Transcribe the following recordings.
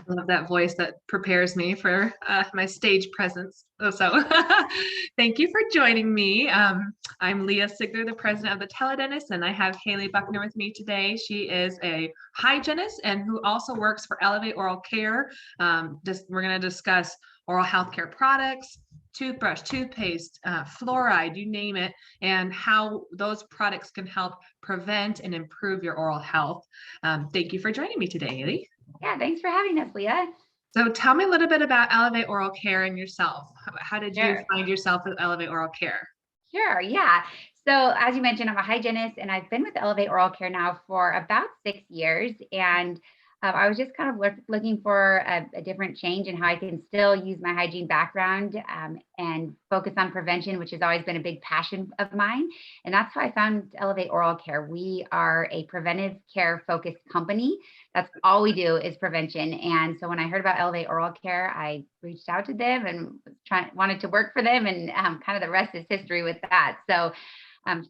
love that voice that prepares me for my stage presence. So thank you for joining me. I'm Leah Sigler, the president of the TeleDentists, and I have Haley Buckner with me today. She is a hygienist and who also works for Elevate Oral Care. We're going to discuss oral health care products, toothbrush, toothpaste, fluoride, you name it, and how those products can help prevent and improve your oral health. Thank you for joining me today, Haley. Yeah, thanks for having us, Leah. So tell me a little bit about Elevate Oral Care and yourself. How did you Sure. find yourself with Elevate Oral Care? Sure, yeah. So as you mentioned, I'm a hygienist and I've been with Elevate Oral Care now for about 6 years. And I was just kind of looking for a different change in how I can still use my hygiene background and focus on prevention, which has always been a big passion of mine. And that's how I found Elevate Oral Care. We are a preventive care focused company. That's all we do is prevention. And so when I heard about Elevate Oral Care, I reached out to them and wanted to work for them. And kind of the rest is history with that. So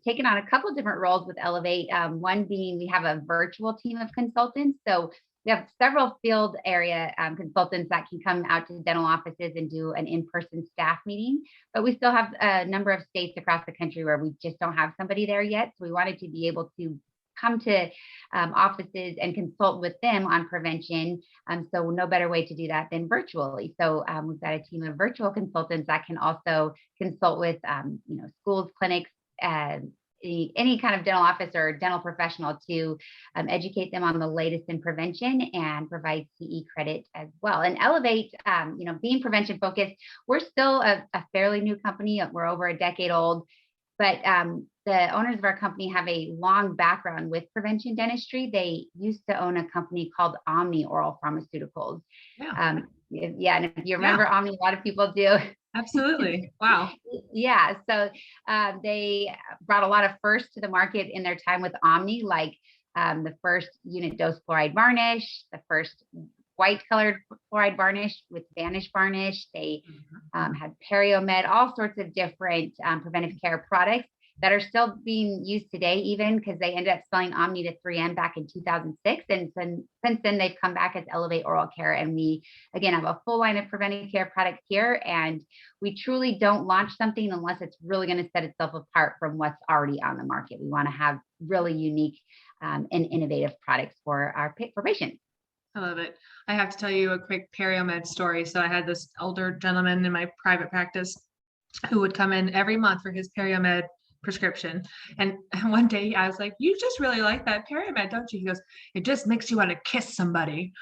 taken on a couple of different roles with Elevate. One being we have a virtual team of consultants. So we have several field area consultants that can come out to dental offices and do an in-person staff meeting, but we still have a number of states across the country where we just don't have somebody there yet. So we wanted to be able to come to offices and consult with them on prevention. So no better way to do that than virtually. So we've got a team of virtual consultants that can also consult with schools, clinics, any kind of dental office or dental professional to educate them on the latest in prevention and provide CE credit as well. And Elevate, being prevention focused, we're still a fairly new company. We're over a decade old, but the owners of our company have a long background with prevention dentistry. They used to own a company called Omni Oral Pharmaceuticals. Yeah. And if you remember Omni, a lot of people do. Absolutely. Wow. Yeah. So they brought a lot of firsts to the market in their time with Omni, like the first unit dose fluoride varnish, the first white colored fluoride varnish with Vanish varnish. They had PerioMed, all sorts of different preventive care products that are still being used today, even because they ended up selling Omni to 3M back in 2006. And since then, they've come back as Elevate Oral Care. And we, again, have a full line of preventive care products here. And we truly don't launch something unless it's really going to set itself apart from what's already on the market. We want to have really unique and innovative products for patients. I love it. I have to tell you a quick PerioMed story. So I had this older gentleman in my private practice who would come in every month for his PerioMed prescription. And one day I was like, you just really like that PerioMed, don't you? He goes, it just makes you want to kiss somebody.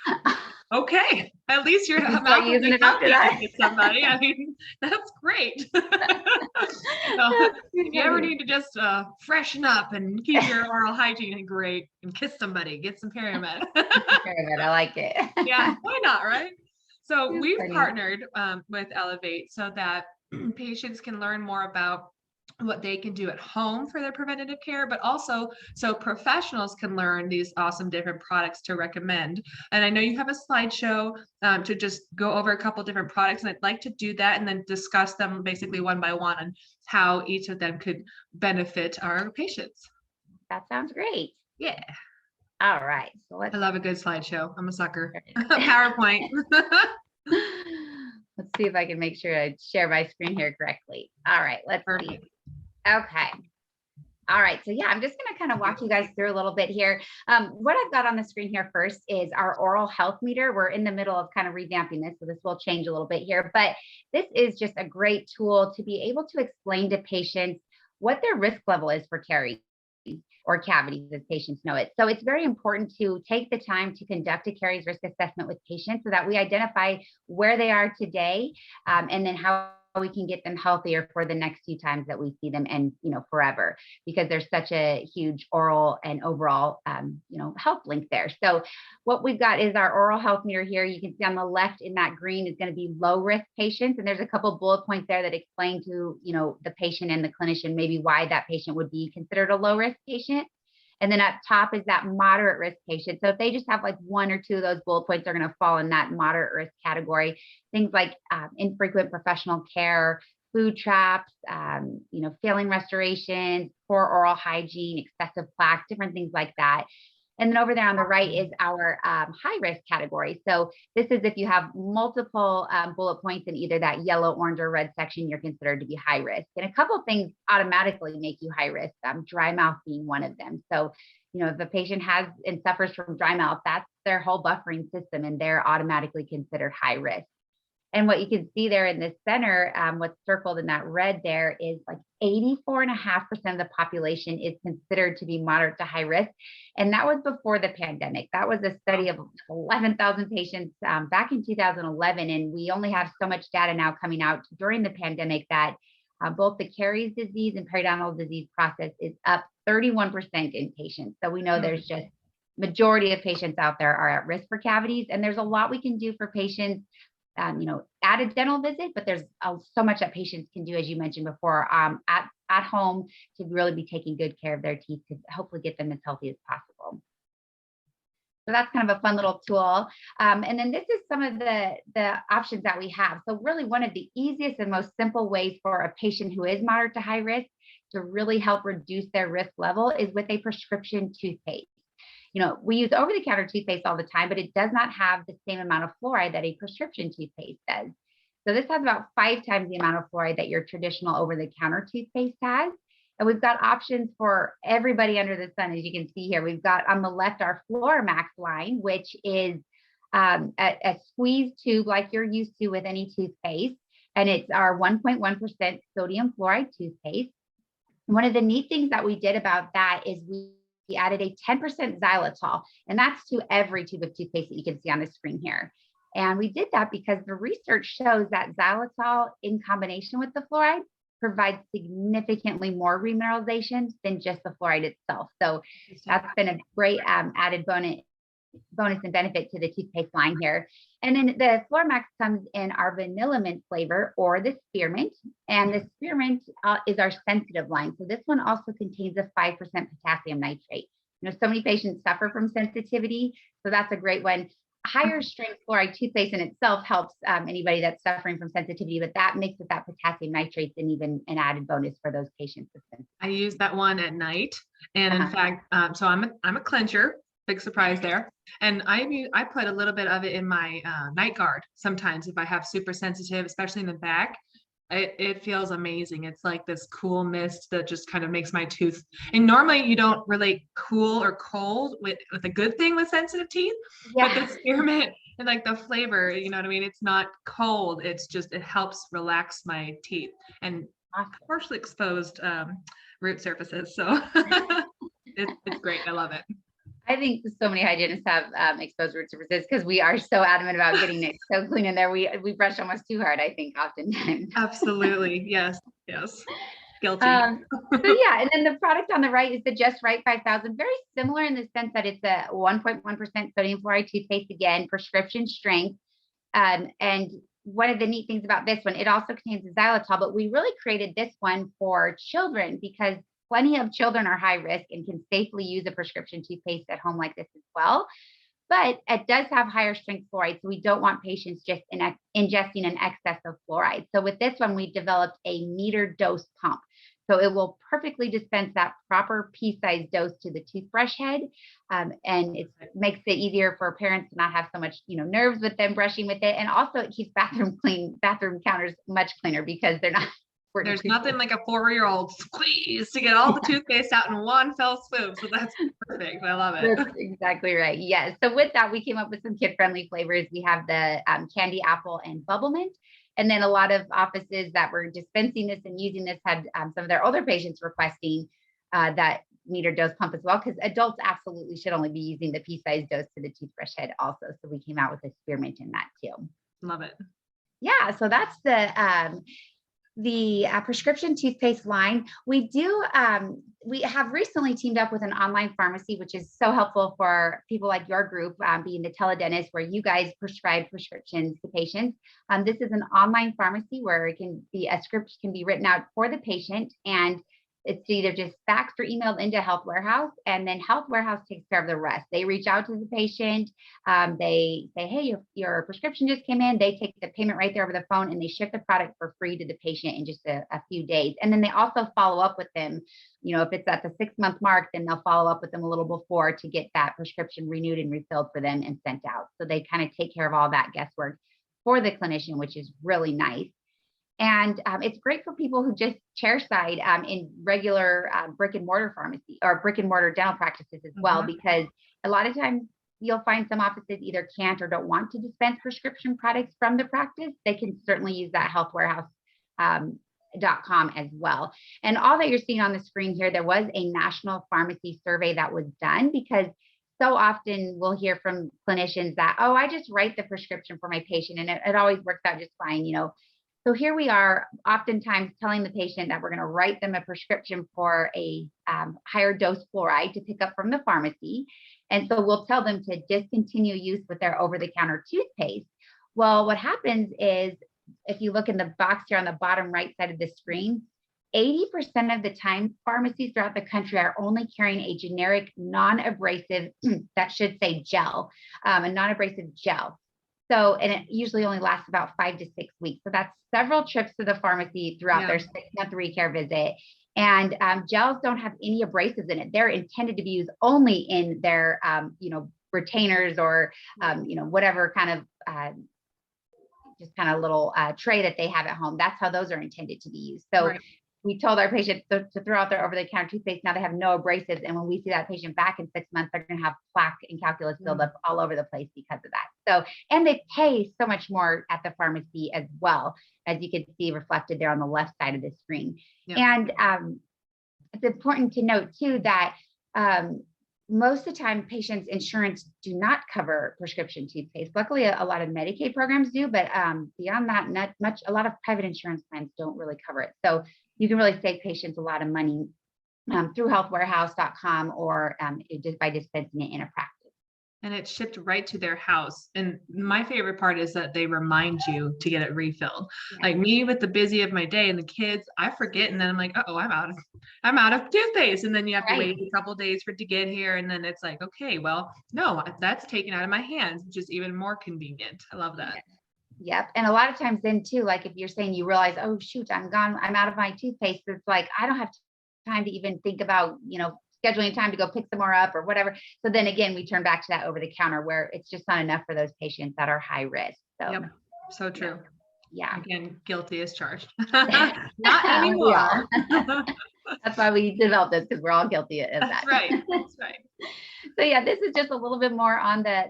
Okay, at least you're not using it after that. Kiss somebody. I mean, that's great. So, if you ever need to just freshen up and keep your oral hygiene great and kiss somebody, get some PerioMed. PerioMed, I like it. Yeah, why not, right? So we've partnered with Elevate so that patients can learn more about what they can do at home for their preventative care, but also so professionals can learn these awesome different products to recommend. And I know you have a slideshow to just go over a couple different products, and I'd like to do that and then discuss them basically one by one and how each of them could benefit our patients. That sounds great. Yeah. All right. So I love a good slideshow. I'm a sucker. PowerPoint. Let's see if I can make sure I share my screen here correctly. All right, let's see. Okay. All right. So yeah, I'm just going to kind of walk you guys through a little bit here. What I've got on the screen here first is our oral health meter. We're in the middle of kind of revamping this, so this will change a little bit here, but this is just a great tool to be able to explain to patients what their risk level is for caries or cavities, as patients know it. So it's very important to take the time to conduct a caries risk assessment with patients so that we identify where they are today and then how we can get them healthier for the next few times that we see them and, forever, because there's such a huge oral and overall, health link there. So what we've got is our oral health meter here. You can see on the left in that green is going to be low risk patients. And there's a couple of bullet points there that explain to, the patient and the clinician, maybe why that patient would be considered a low risk patient. And then up top is that moderate risk patient. So if they just have like one or two of those bullet points, they're going to fall in that moderate risk category. Things like infrequent professional care, food traps, failing restorations, poor oral hygiene, excessive plaque, different things like that. And then over there on the right is our high risk category. So this is if you have multiple bullet points in either that yellow, orange, or red section, you're considered to be high risk. And a couple of things automatically make you high risk, dry mouth being one of them. So, if a patient has and suffers from dry mouth, that's their whole buffering system, and they're automatically considered high risk. And what you can see there in the center, what's circled in that red there is like 84.5% of the population is considered to be moderate to high risk. And that was before the pandemic. That was a study of 11,000 patients back in 2011. And we only have so much data now coming out during the pandemic that both the caries disease and periodontal disease process is up 31% in patients. So we know there's just majority of patients out there are at risk for cavities. And there's a lot we can do for patients at a dental visit, but there's so much that patients can do, as you mentioned before, at home to really be taking good care of their teeth to hopefully get them as healthy as possible. So that's kind of a fun little tool. And then this is some of the options that we have. So really one of the easiest and most simple ways for a patient who is moderate to high risk to really help reduce their risk level is with a prescription toothpaste. We use over-the-counter toothpaste all the time, but it does not have the same amount of fluoride that a prescription toothpaste does. So this has about 5 times the amount of fluoride that your traditional over-the-counter toothpaste has. And we've got options for everybody under the sun, as you can see here. We've got on the left our FluorMax line, which is a squeeze tube like you're used to with any toothpaste. And it's our 1.1% sodium fluoride toothpaste. One of the neat things that we did about that is we added a 10% xylitol, and that's to every tube of toothpaste that you can see on the screen here. And we did that because the research shows that xylitol in combination with the fluoride provides significantly more remineralization than just the fluoride itself. So that's been a great added bonus and benefit to the toothpaste line here. And then the FluorMax comes in our vanilla mint flavor or the spearmint. And the spearmint is our sensitive line. So this one also contains a 5% potassium nitrate. So many patients suffer from sensitivity. So that's a great one. Higher strength fluoride toothpaste in itself helps anybody that's suffering from sensitivity, but that mixed with that potassium nitrate is even an added bonus for those patients with sensitivity. I use that one at night. And in fact, so I'm a clencher. Big surprise there. And I put a little bit of it in my night guard sometimes if I have super sensitive, especially in the back. It feels amazing. It's like this cool mist that just kind of makes my tooth. And normally you don't relate cool or cold with a good thing with sensitive teeth, but the spearmint and like the flavor, you know what I mean? It's not cold. It's just, it helps relax my teeth and partially exposed root surfaces. So it's great. I love it. I think so many hygienists have exposed root surfaces because we are so adamant about getting it so clean in there. We brush almost too hard, I think, oftentimes. Absolutely. Yes. Guilty. So yeah, and then the product on the right is the Just Right 5000. Very similar in the sense that it's a 1.1% sodium fluoride toothpaste, again, prescription strength. And one of the neat things about this one, it also contains xylitol, but we really created this one for children because plenty of children are high risk and can safely use a prescription toothpaste at home like this as well. But it does have higher strength fluoride, so we don't want patients just ingesting an excess of fluoride. So with this one, we developed a meter dose pump. So it will perfectly dispense that proper pea-sized dose to the toothbrush head. And it makes it easier for parents to not have so much, nerves with them brushing with it. And also it keeps bathroom counters much cleaner because they're not. There's nothing like a 4-year-old squeeze to get all the toothpaste out in one fell swoop. So that's perfect. I love it. That's exactly right. Yes. So with that, we came up with some kid-friendly flavors. We have the candy apple and bubble mint. And then a lot of offices that were dispensing this and using this had some of their older patients requesting that meter dose pump as well, because adults absolutely should only be using the pea-sized dose to the toothbrush head also. So we came out with a spearmint in that too. Love it. Yeah. So that's the prescription toothpaste line. We have recently teamed up with an online pharmacy, which is so helpful for people like your group, being the TeleDentists, where you guys prescribe prescriptions to patients. This is an online pharmacy where a script can be written out for the patient, and It's either just faxed or emailed into Health Warehouse, and then Health Warehouse takes care of the rest. They reach out to the patient. They say, hey, your prescription just came in. They take the payment right there over the phone, and they ship the product for free to the patient in just a few days. And then they also follow up with them. If it's at the 6-month mark, then they'll follow up with them a little before to get that prescription renewed and refilled for them and sent out. So they kind of take care of all that guesswork for the clinician, which is really nice. And it's great for people who just chairside in regular brick and mortar pharmacy or brick and mortar dental practices as well, because a lot of times you'll find some offices either can't or don't want to dispense prescription products from the practice. They can certainly use that healthwarehouse.com as well. And all that you're seeing on the screen here, there was a national pharmacy survey that was done, because so often we'll hear from clinicians that, oh, I just write the prescription for my patient and it always works out just fine, So here we are oftentimes telling the patient that we're going to write them a prescription for a higher dose fluoride to pick up from the pharmacy. And so we'll tell them to discontinue use with their over-the-counter toothpaste. Well, what happens is, if you look in the box here on the bottom right side of the screen, 80% of the time, pharmacies throughout the country are only carrying a generic non-abrasive, that should say gel, a non-abrasive gel. So, and it usually only lasts about 5 to 6 weeks. So that's several trips to the pharmacy throughout their 6-month recare visit. And gels don't have any abrasives in it. They're intended to be used only in their, retainers or, whatever kind of, just kind of little tray that they have at home. That's how those are intended to be used. So we told our patients to throw out their over-the-counter toothpaste. Now they have no abrasives. And when we see that patient back in 6 months, they're going to have plaque and calculus buildup all over the place because of that. So, and they pay so much more at the pharmacy as well, as you can see reflected there on the left side of the screen. And it's important to note too that most of the time patients' insurance do not cover prescription toothpaste. Luckily, a lot of Medicaid programs do, but beyond that, not much. A lot of private insurance plans don't really cover it. So you can really save patients a lot of money through healthwarehouse.com or just by dispensing it in a practice. And it's shipped right to their house. And my favorite part is that they remind you to get it refilled. Like me with the busy of my day and the kids, I forget. And then I'm like, oh, I'm out of toothpaste. And then you have to wait a couple days for it to get here. And then it's like, okay, well, no, that's taken out of my hands, which is even more convenient. I love that. Yep. And a lot of times then too, like if you're saying you realize, oh, shoot, I'm out of my toothpaste. It's like, I don't have time to even think about, scheduling time to go pick some more up or whatever. So then again, we turn back to that over the counter where it's just not enough for those patients that are high risk. So, so true. Yeah. Again, guilty as charged. Not anymore. That's why we developed this, because we're all guilty of that. That's right. That's right. So yeah, this is just a little bit more on the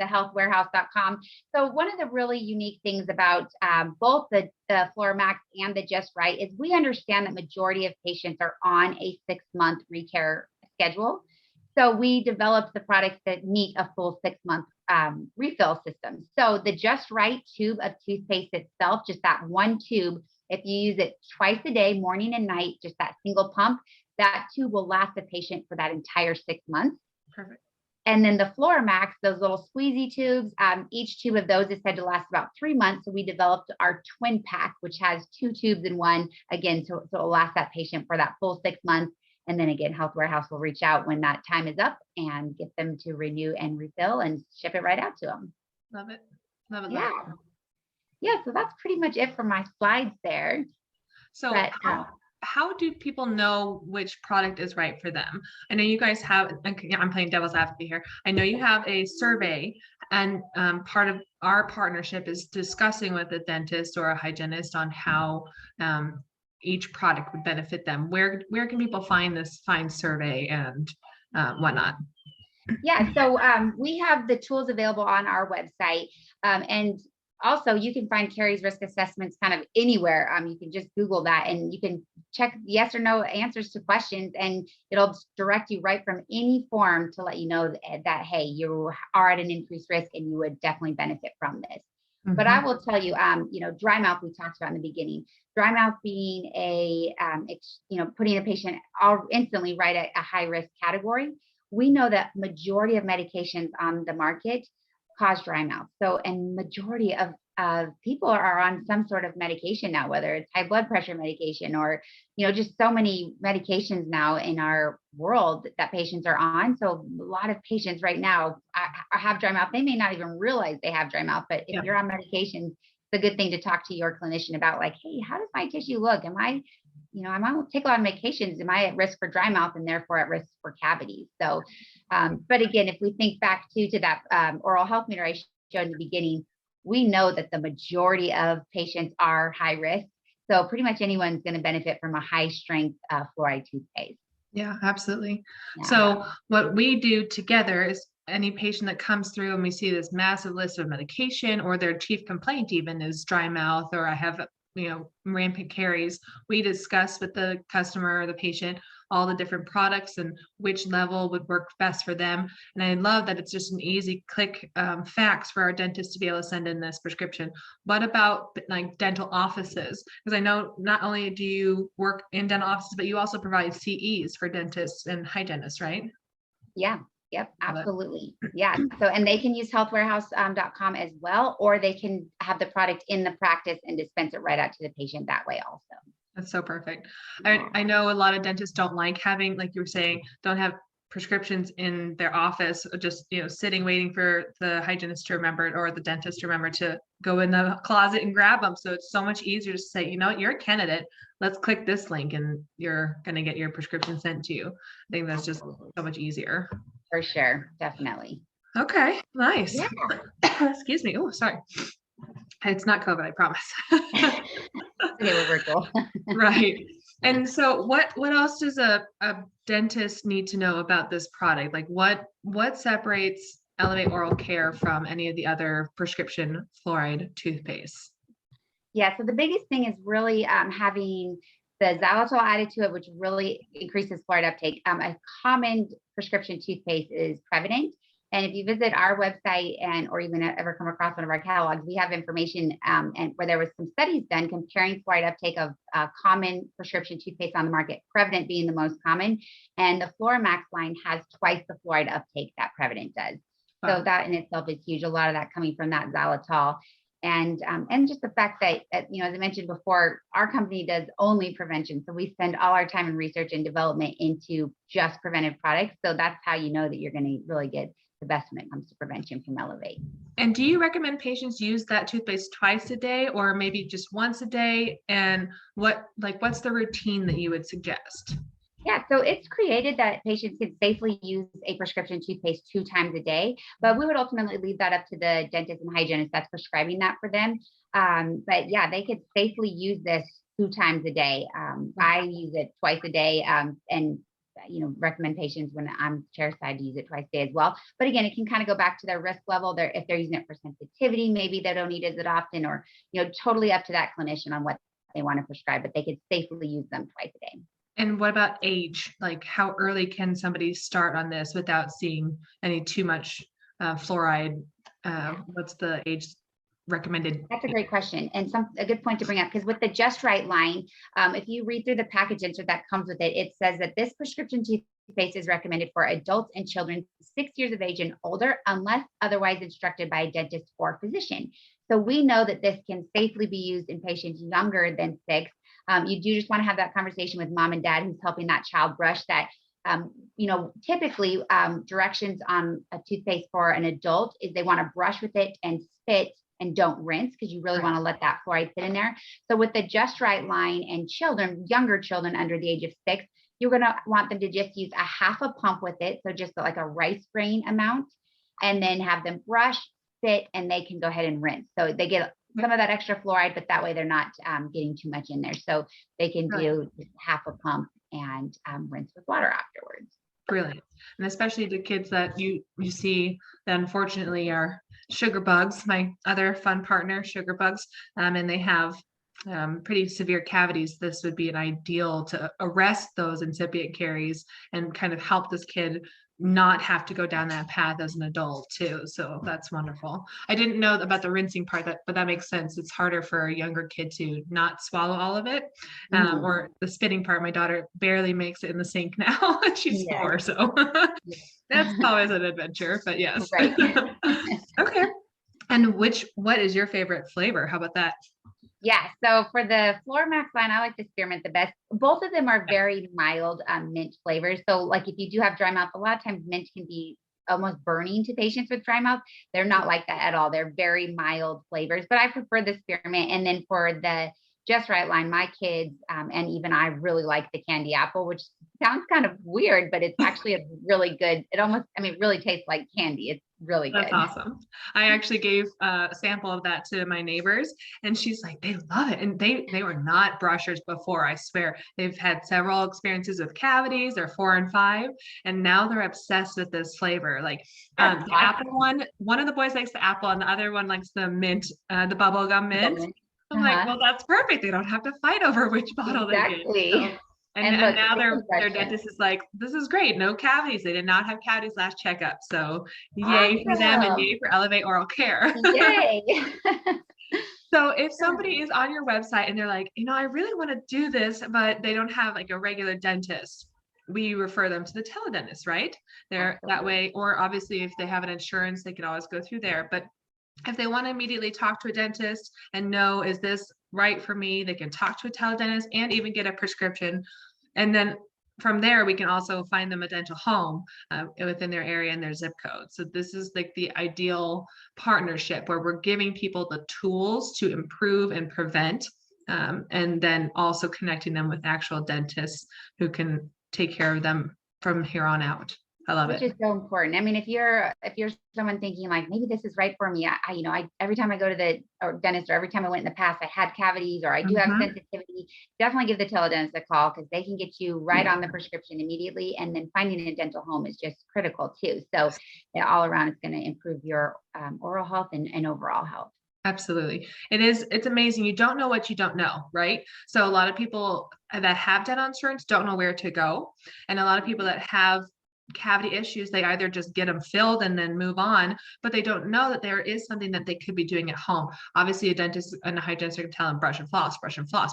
healthwarehouse.com. So one of the really unique things about both the FloraMax and the Just Right is we understand that majority of patients are on a 6-month recare schedule. So we developed the products that meet a full 6-month refill system. So the Just Right tube of toothpaste itself, just that one tube, if you use it twice a day, morning and night, just that single pump, that tube will last the patient for that entire 6 months. Perfect. And then the FloraMax, those little squeezy tubes, each tube of those is said to last about 3 months. So we developed our twin pack, which has 2 tubes in one, again, so it'll last that patient for that full 6 months. And then again, Health Warehouse will reach out when that time is up and get them to renew and refill and ship it right out to them. Love it. Love it. Yeah. Yeah. So that's pretty much it for my slides there. So how do people know which product is right for them? I know you guys have, I'm playing devil's advocate here. I know you have a survey, and part of our partnership is discussing with a dentist or a hygienist on how each product would benefit them. Where can people find this survey and whatnot? Yeah, so we have the tools available on our website, and also you can find Carrie's risk assessments kind of anywhere. You can just Google that and you can check yes or no answers to questions, and it'll direct you right from any form to let you know that hey, you are at an increased risk and you would definitely benefit from this. Mm-hmm. But I will tell you, dry mouth we talked about in the beginning. Dry mouth being putting a patient instantly right at a high risk category. We know that majority of medications on the market cause dry mouth. So, and majority of people are on some sort of medication now, whether it's high blood pressure medication or, just so many medications now in our world that patients are on. So a lot of patients right now have dry mouth. They may not even realize they have dry mouth, but if you're on medication, it's a good thing to talk to your clinician about, like, hey, how does my tissue look? I'm on take a lot of medications. Am I at risk for dry mouth and therefore at risk for cavities? So, but again, if we think back to that oral health meter I showed in the beginning, we know that the majority of patients are high risk. So pretty much anyone's going to benefit from a high strength fluoride toothpaste. Yeah, absolutely. Yeah. So what we do together is any patient that comes through and we see this massive list of medication, or their chief complaint even is dry mouth, or I have, rampant caries, we discuss with the customer or the patient all the different products and which level would work best for them. And I love that it's just an easy click fax for our dentist to be able to send in this prescription. What about like dental offices? Because I know not only do you work in dental offices, but you also provide CEs for dentists and hygienists, right? Yeah. Yep, absolutely. Yeah. So, and they can use healthwarehouse.com as well, or they can have the product in the practice and dispense it right out to the patient that way also. That's so perfect. Yeah. I know a lot of dentists don't like having, like you were saying, don't have prescriptions in their office, just, sitting, waiting for the hygienist to remember it or the dentist to remember to go in the closet and grab them. So it's so much easier to say, you're a candidate. Let's click this link and you're going to get your prescription sent to you. I think that's just so much easier. For sure. Definitely. Okay. Nice. Yeah. Excuse me. Oh, sorry. It's not COVID, I promise. Okay, we're virtual. Right. And so what else does a dentist need to know about this product? Like what separates Elevate Oral Care from any of the other prescription fluoride toothpaste? Yeah, so the biggest thing is really having the xylitol added to it, which really increases fluoride uptake. A common prescription toothpaste is President. And if you visit our website or even ever come across one of our catalogs, we have information and where there was some studies done comparing fluoride uptake of common prescription toothpaste on the market, President being the most common. And the Fluoramax line has twice the fluoride uptake that President does. Wow. So that in itself is huge. A lot of that coming from that xylitol. And just the fact that, as I mentioned before, our company does only prevention. So we spend all our time in research and development into just preventive products. So that's how you know that you're going to really get the best when it comes to prevention from Elevate. And do you recommend patients use that toothpaste twice a day or maybe just once a day? And what's the routine that you would suggest? Yeah, so it's created that patients can safely use a prescription toothpaste 2 times a day, but we would ultimately leave that up to the dentist and hygienist that's prescribing that for them. But yeah, they could safely use this 2 times a day. I use it twice a day, and recommend patients when I'm chairside to use it twice a day as well. But again, it can kind of go back to their risk level. If they're using it for sensitivity, maybe they don't need it as often, or totally up to that clinician on what they want to prescribe, but they could safely use them twice a day. And what about age? Like how early can somebody start on this without seeing any too much fluoride? What's the age recommended? That's a great question and a good point to bring up, because with the Just Right line, if you read through the package insert that comes with it, it says that this prescription toothpaste is recommended for adults and children 6 years of age and older, unless otherwise instructed by a dentist or physician. So we know that this can safely be used in patients younger than 6. You do just want to have that conversation with mom and dad who's helping that child brush that. Typically directions on a toothpaste for an adult is they want to brush with it and spit and don't rinse, because you really want to let that fluoride sit in there. So with the Just Right line and younger children under the age of 6, you're going to want them to just use a half a pump with it. So just like a rice grain amount, and then have them brush, sit, and they can go ahead and rinse. So they get some of that extra fluoride, but that way they're not getting too much in there. So they can do half a pump and rinse with water afterwards. Brilliant. And especially the kids that you see that unfortunately are sugar bugs, my other fun partner, sugar bugs, and they have pretty severe cavities. This would be an ideal to arrest those incipient caries and kind of help this kid not have to go down that path as an adult too. So that's wonderful. I didn't know about the rinsing part, but that makes sense. It's harder for a younger kid to not swallow all of it. Or the spitting part, my daughter barely makes it in the sink now. She's 4, so that's always an adventure, but yes. Right. Okay. And what is your favorite flavor? How about that? Yeah, so for the Floramax line, I like the spearmint the best. Both of them are very mild mint flavors. So like if you do have dry mouth, a lot of times mint can be almost burning to patients with dry mouth. They're not like that at all. They're very mild flavors, but I prefer the spearmint. And then for the Just Right line, my kids and even I really like the candy apple, which sounds kind of weird, but it's actually a really good, it almost, I mean, it really tastes like candy. It's really That's good. awesome. I actually gave a sample of that to my neighbors, and she's like, they love it. And they were not brushers before, I swear. They've had several experiences with cavities, they're 4 and 5, and now they're obsessed with this flavor. Like That's the awesome. apple one of the boys likes the apple, and the other one likes the mint, the bubble gum mint. I'm like, Uh-huh. well, that's perfect. They don't have to fight over which bottle they get. Exactly. So, and, And and look, now it's their refreshing. dentist is like, this is great. No cavities. They did not have cavities last checkup. So yay for them and Awesome. yay for Elevate Oral Care. Yay. So if somebody is on your website and they're like, I really want to do this, but they don't have like a regular dentist, we refer them to the teledentist, right? They're that Absolutely. way, or obviously if they have an insurance, they can always go through there. But if they want to immediately talk to a dentist and know, is this right for me? They can talk to a teledentist and even get a prescription. And then from there, we can also find them a dental home within their area and their zip code. So this is like the ideal partnership where we're giving people the tools to improve and prevent, and then also connecting them with actual dentists who can take care of them from here on out. I love Which it. is so important. I mean, if you're someone thinking like maybe this is right for me, I every time I go to the dentist or every time I went in the past, I had cavities or I do have Mhm. sensitivity. Definitely give the teledentist a call because they can get you right on the prescription immediately. And then finding a dental home is just critical too. So yeah, all around, it's going to improve your oral health and overall health. Absolutely. It's amazing. You don't know what you don't know, right? So a lot of people that have dental insurance don't know where to go. And a lot of people that have cavity issues, they either just get them filled and then move on, but they don't know that there is something that they could be doing at home. Obviously, a dentist and a hygienist can tell them brush and floss,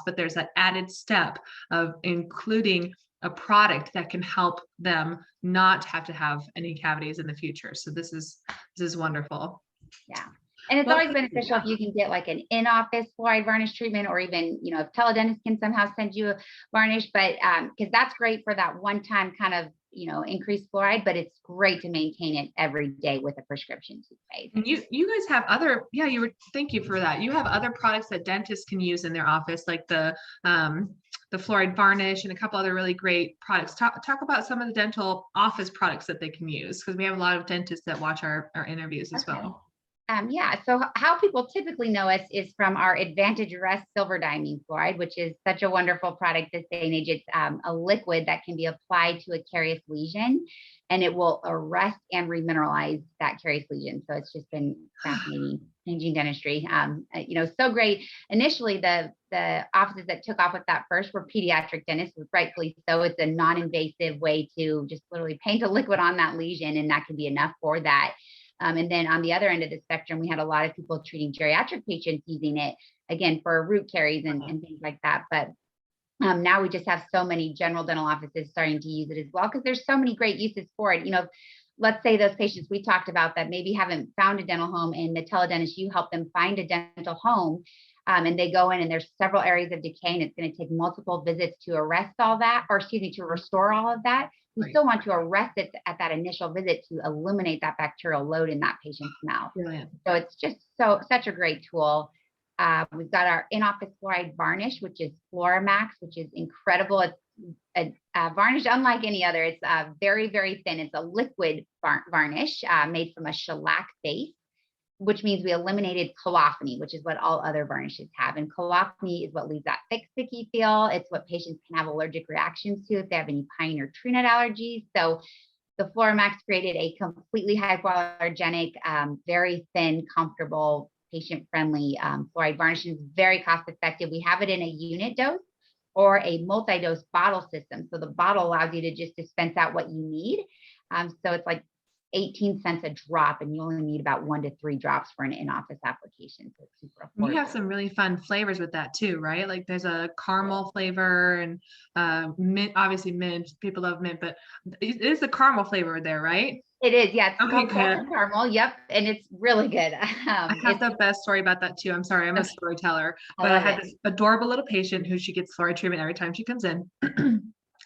but there's that added step of including a product that can help them not have to have any cavities in the future. So this is wonderful. Yeah. And it's Well, always beneficial if you can get like an in-office fluoride varnish treatment, or even, if teledentist can somehow send you a varnish, but because that's great for that one-time kind of, increased fluoride, but it's great to maintain it every day with a prescription toothpaste. and you guys have other, yeah, thank you for that. You have other products that dentists can use in their office, like the fluoride varnish and a couple other really great products. Talk about some of the dental office products that they can use, because we have a lot of dentists that watch our interviews as Okay. well. Yeah, so how people typically know us is from our Advantage Rest Silver Diamine Fluoride, which is such a wonderful product this day and age. It's a liquid that can be applied to a carious lesion, and it will arrest and remineralize that carious lesion. So it's just been fascinating, changing dentistry. So great. Initially, the offices that took off with that first were pediatric dentists, rightfully so. It's a non-invasive way to just literally paint a liquid on that lesion, and that can be enough for that. And then on the other end of the spectrum, we had a lot of people treating geriatric patients using it, again, for root caries and things like that. But now we just have so many general dental offices starting to use it as well, because there's so many great uses for it. Let's say those patients we talked about that maybe haven't found a dental home, and the teledentist, you help them find a dental home. And they go in and there's several areas of decay, and it's going to take multiple visits to arrest all that, or excuse me, to restore all of that. We Right. still want to arrest it at that initial visit to eliminate that bacterial load in that patient's mouth. Brilliant. So it's just such a great tool. We've got our in-office fluoride varnish, which is Floramax, which is incredible. It's a varnish unlike any other. It's very, very thin. It's a liquid varnish made from a shellac base, which means we eliminated colophony, which is what all other varnishes have. And colophony is what leaves that thick, sticky feel. It's what patients can have allergic reactions to if they have any pine or tree nut allergies. So the Floramax created a completely hypoallergenic, very thin, comfortable, patient-friendly fluoride varnish. It's very cost-effective. We have it in a unit dose or a multi-dose bottle system. So the bottle allows you to just dispense out what you need. So it's like 18 cents a drop, and you only need about 1 to 3 drops for an in-office application. So it's super You have affordable. some really fun flavors with that too, right? Like there's a caramel flavor and mint, obviously mint, people love mint, but it is the caramel flavor there, right? It is, yeah, it's Okay, called good. salted caramel. Yep, and it's really good. I have It's the best story about that too. I'm sorry, I'm a okay, storyteller, I but I love had it. this adorable little patient who she gets fluoride treatment every time she comes in.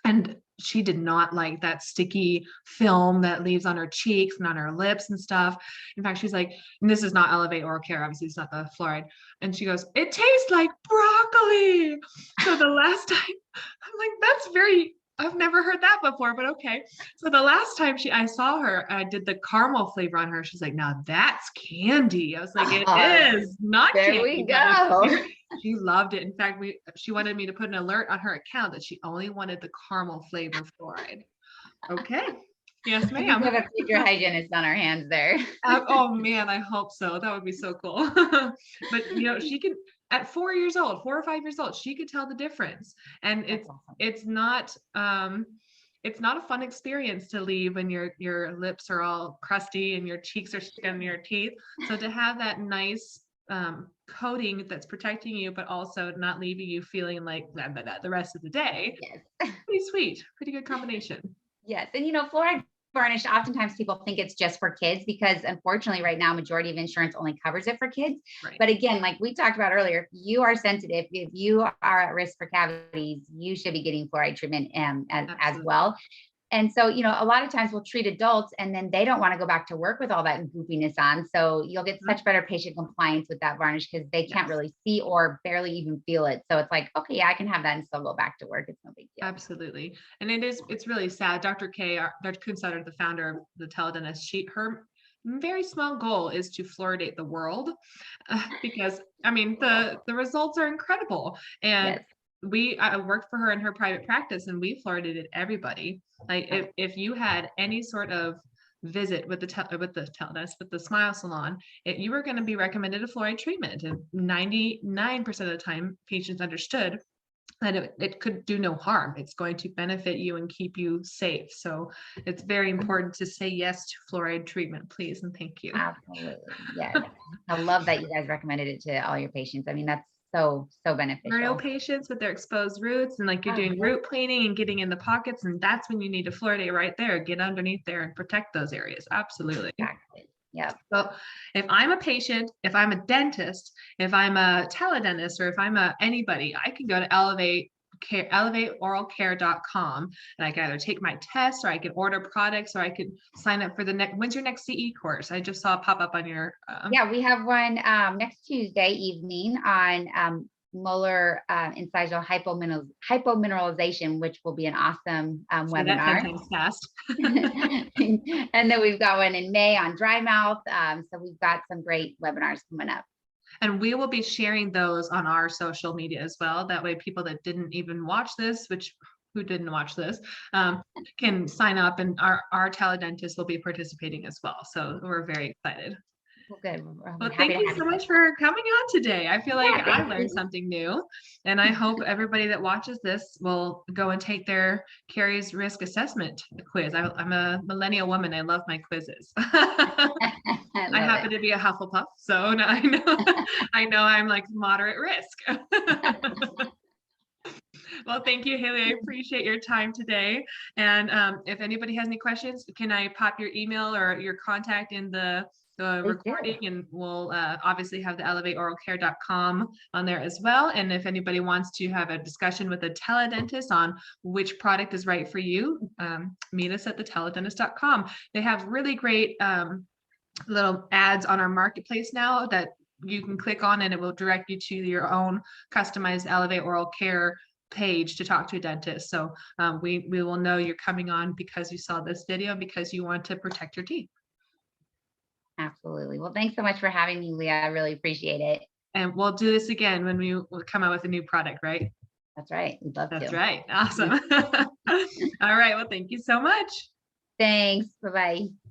And she did not like that sticky film that leaves on her cheeks and on her lips and stuff. In fact, she's like, and this is not Elevate Oral Care, obviously it's not the fluoride. And she goes, it tastes like broccoli. So the last time, I'm like, that's very, I've never heard that before, but okay. So the last time I saw her, I did the caramel flavor on her. She's like, now that's candy. I was like, it Uh, is not there we candy, but go. she loved it. In fact, she wanted me to put an alert on her account that she only wanted the caramel flavor fluoride. Okay. Yes, I think we ma'am. have a future hygienist on our hands there. Oh man, I hope so. That would be so cool. But she can at 4 years old, 4 or 5 years old, she could tell the difference. And That's awesome. it's not a fun experience to leave when your lips are all crusty and your cheeks are stuck in your teeth. So to have that nice coating that's protecting you, but also not leaving you feeling like blah, blah, blah, the rest of the day, Yes. pretty sweet, pretty good combination. Yes. And fluoride varnish, oftentimes people think it's just for kids because unfortunately right now, majority of insurance only covers it for kids. Right. But again, like we talked about earlier, if you are sensitive, if you are at risk for cavities, you should be getting fluoride treatment as Absolutely. well. And so, a lot of times we'll treat adults and then they don't want to go back to work with all that goofiness on. So you'll get Mhm. such better patient compliance with that varnish because they can't Yes. really see or barely even feel it. So it's like, okay, yeah, I can have that and still go back to work. It's no big deal. Absolutely. And it's really sad. Dr. Kunsutter, the founder of the TeleDentist, her very small goal is to fluoridate the world because I mean the results are incredible. And Yes. I worked for her in her private practice and we fluoridated everybody. Like if you had any sort of visit with the teledentist, with the smile salon, you were going to be recommended a fluoride treatment. And 99% of the time patients understood that it could do no harm. It's going to benefit you and keep you safe. So it's very important to say yes to fluoride treatment, please, and thank you. Absolutely. Yes. I love that you guys recommended it to all your patients. I mean, that's so, so Real beneficial. patients with their exposed roots and like you're Oh, doing yeah. root planing and getting in the pockets, and that's when you need to fluoridate right there. Get underneath there and protect those areas. Absolutely. Exactly. Yep. So if I'm a patient, if I'm a dentist, if I'm a teledentist, or if I'm anybody, I can go to elevateoralcare.com and I can either take my test or I can order products or I can sign up for when's your next CE course? I just saw it pop up on your Yeah, we have one next Tuesday evening on molar incisional hypomineralization, which will be an awesome say that 10 webinar. times fast. And then we've got one in May on dry mouth. So we've got some great webinars coming up. And we will be sharing those on our social media as well. That way people that didn't even watch this, who didn't watch this, can sign up, and our teledentist will be participating as well. So we're very excited. Well, good. We're Well, happy thank to you have so you guys. much for coming on today. I feel like Yeah, I thank learned you. something new, and I hope everybody that watches this will go and take their Carrie's risk assessment quiz. I'm a millennial woman. I love my quizzes. I I love happen to be a Hufflepuff, so now I know I know I'm like moderate risk. it. Well, thank you, Haley. I appreciate your time today. And if anybody has any questions, can I pop your email or your contact in the Please do. recording? And we'll obviously have the elevateoralcare.com on there as well. And if anybody wants to have a discussion with a teledentist on which product is right for you, meet us at the teledentist.com. They have really great little ads on our marketplace now that you can click on, and it will direct you to your own customized Elevate Oral Care page to talk to a dentist. So we will know you're coming on because you saw this video and because you want to protect your teeth. Absolutely. Well, thanks so much for having me, Leah. I really appreciate it. And we'll do this again when we come out with a new product, right? That's right. We'd love That's to. right. Awesome. All right. Well, thank you so much. Thanks. Bye-bye.